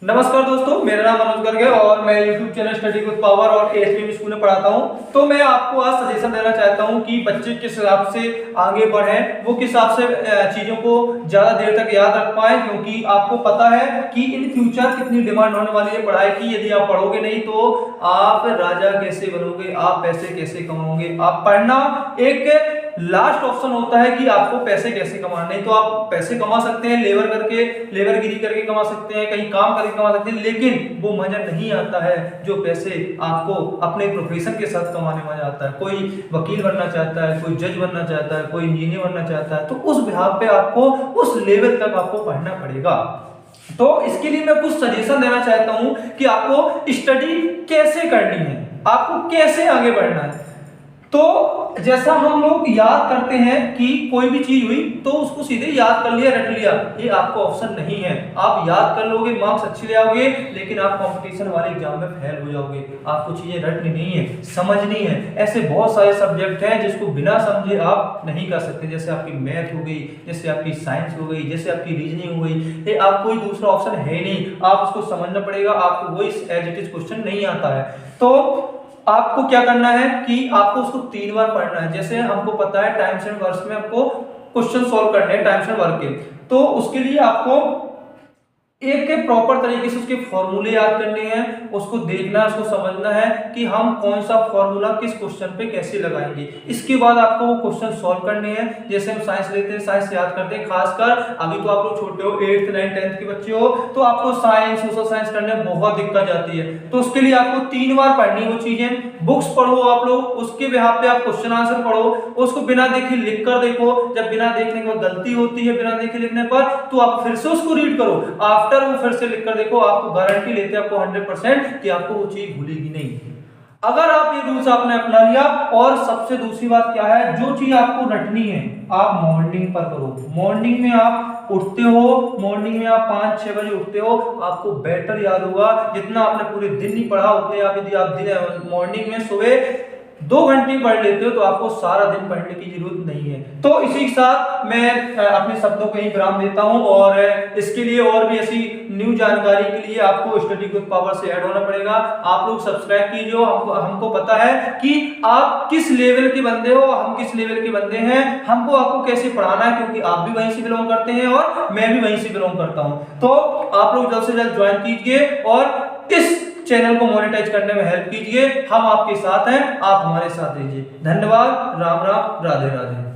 नमस्कार दोस्तों, मेरा नाम मनोज गर्ग है और मैं YouTube channel study with power और एएचपीएम स्कूल में पढ़ाता हूं। तो मैं आपको आज सजेशन देना चाहता हूं कि बच्चे किस हिसाब से आगे बढ़ें, वो किस हिसाब से चीजों को ज्यादा देर तक याद रख पाए, क्योंकि आपको पता है कि इन फ्यूचर कितनी डिमांड होने वाली है पढ़ाई की। यदि आप पढ़ोगे नहीं तो आप राजा कैसे बनोगे, आप पैसे कैसे कमाओगे। आप पढ़ना एक लास्ट ऑप्शन होता है कि आपको पैसे कैसे कमाने। नहीं तो आप पैसे कमा सकते हैं लेबर करके, लेबरगिरी करके कमा सकते हैं, कहीं काम करके कमा सकते हैं, लेकिन वो मजा नहीं आता है जो पैसे आपको अपने प्रोफेशन के साथ कमाने में आता है। कोई वकील बनना चाहता है, कोई जज बनना चाहता है, कोई इंजीनियर बनना चाहता है, तो उस बिहाफ पे आपको उस लेवल तक आपको पढ़ना पड़ेगा। तो इसके लिए मैं कुछ सजेशन देना चाहता हूं कि आपको स्टडी कैसे करनी है, आपको कैसे आगे बढ़ना है। तो जैसा हम लोग याद करते हैं कि कोई भी चीज हुई तो उसको सीधे याद कर लिया, रट लिया, ये आपको ऑप्शन नहीं है। आप याद कर लोगे, मार्क्स अच्छे ले आओगे, लेकिन आप कंपटीशन वाले एग्जाम में फेल हो जाओगे। आपको चीजें रटनी नहीं है, समझनी है। ऐसे बहुत सारे सब्जेक्ट हैं जिसको बिना समझे आप नहीं कर सकते, जैसे आपकी मैथ हो गई, जैसे आपकी साइंस हो गई, जैसे आपकी रीजनिंग हो गई। ये आप कोई दूसरा ऑप्शन है नहीं, आप उसको समझना पड़ेगा। आपको वही एज इट इज क्वेश्चन नहीं आता है तो आपको क्या करना है कि आपको उसको 3 बार पढ़ना है। जैसे हमको पता है टाइम्स एंड वर्ब्स में आपको क्वेश्चन सॉल्व करने हैं टाइम्स एंड वर्ब के, तो उसके लिए आपको एक प्रॉपर तरीके से उसके फॉर्मूले याद करने हैं, उसको देखना है, उसको समझना है कि हम कौन सा फॉर्मूला किस क्वेश्चन पे कैसे लगाएंगे। इसके बाद आपको वो क्वेश्चन सॉल्व करने हैं। जैसे हम साइंस लेते हैं, साइंस याद करते हैं, खासकर अभी तो आप लोग छोटे हो, 8th 9th 10th के बच्चे हो, तो आपको साइंस सोशल साइंस करने में बहुत दिक्कत जाती है। तो उसके लिए आपको 3 बार पढ़नी वो चीजें। बुक्स पढ़ो आप लोग, उसके बिहाफ पे आप क्वेश्चन आंसर पढ़ो, उसको बिना देखे लिख कर देखो। जब बिना देखने के बाद गलती होती है बिना देखे लिखने पर, तो आप फिर से उसको रीड करो, आफ्टर वो फिर से लिखकर देखो। आपको गारंटी लेते हैं आपको 100% कि आपको वो चीज भूलेगी नहीं, अगर आप ये रूल्स आपने अपना लिया। और सबसे दूसरी बात क्या है, जो चीज आपको रटनी है आप मॉर्निंग पर करो। मॉर्निंग में आप उठते हो, मॉर्निंग में आप 5-6 बजे उठते हो, आपको बेटर याद होगा। जितना आपने पूरे दिन नहीं पढ़ा उतने आप यदि आप दिन मॉर्निंग में सुबह 2 घंटे पढ़ लेते हो तो आपको सारा दिन पढ़ने की जरूरत नहीं है। तो इसी के साथ मैं अपने शब्दों को ही विराम देता हूं और इसके लिए और भी ऐसी न्यू जानकारी के लिए आपको स्टडी विद पावर से ऐड होना पड़ेगा। आप लोग सब्सक्राइब कीजिए। हमको पता है कि आप किस लेवल के बंदे हो, हम किस लेवल के बंदे हैं, हमको आपको कैसे पढ़ाना है, क्योंकि आप भी वहीं से बिलोंग करते हैं और मैं भी वहीं से बिलोंग करता हूं। तो आप लोग जल्द से जल्द ज्वाइन कीजिए और इस चैनल को मोनेटाइज करने में हेल्प कीजिए। हम आपके साथ हैं, आप हमारे साथ रहिए। धन्यवाद। राम राम, राधे राधे।